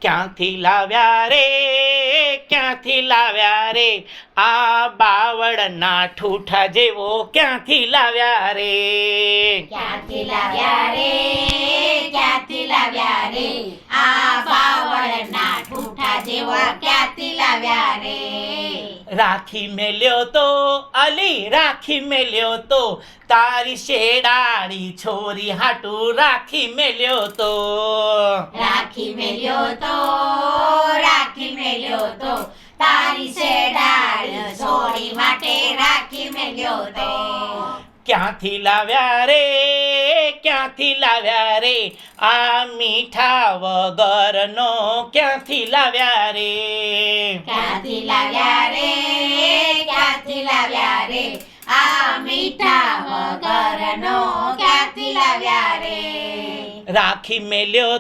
ક્યાંથી લાવ્યા રે ક્યાંથી લાવ્યા રે આ બાવળના ઠૂઠા જેવો ક્યાંથી લાવ્યા રે ક્યાંથી લાવ્યા રે ક્યાંથી લાવ્યા રે આ બાવળના ઠૂઠા જેવા ક્યાંથી લાવ્યા રે રાખી મેલ્યો તો અલી રાખી મેલ્યો તો તારી શેડાળી છોરી હાટું રાખી મેલ્યો તો રાખી મેલ્યો તો રાખી મેલ્યો તો તારી શેડાળી છોડી માટે રાખી મેલ્યો તો ક્યાંથી લાવ્યા રે ક્યાંથી લાવ્યા રે આ મીઠા વગરનો ક્યાંથી લાવ્યા રે ક્યાંથી લાવ્યા રે ક્યાંથી લાવ્યા રે આ મીઠા વગરનો ક્યાંથી લાવ્યા રે રાખી મેલ્યો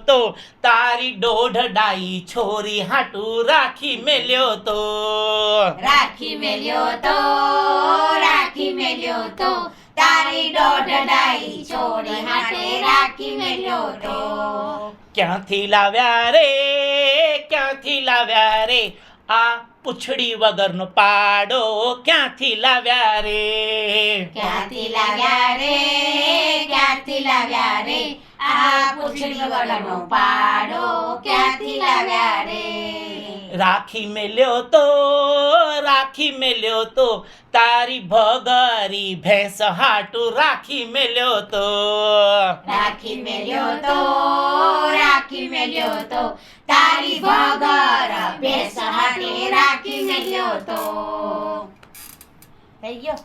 તો તારી દોઢડાઈ છોરી હાટું રાખી મેલ્યો તો રાખી મેલ્યો તો રાખી મેલ્યો તો તારી દોઢડાઈ છોડી હાટે રાખી મેલ્યો તો ક્યાંથી લાવ્યા રે ક્યાંથી લાવ્યા રે આ પૂંછડી વગરનો પાડો ક્યાંથી લાવ્યા રે ક્યાંથી લાવ્યા રે ક્યાંથી લાવ્યા રે આ પૂંછડી વગરનો પાડો ક્યાંથી લાવ્યા રે રાખી મેલ્યો તો તારી ભગરી ભેંસ હાટું રાખી મેલ્યો તો રાખી મેલ્યો તો રાખી મેલ્યો તો તારી ભગર ભેંસ હાટે રાખી મેલ્યો તો થઈ ગયો.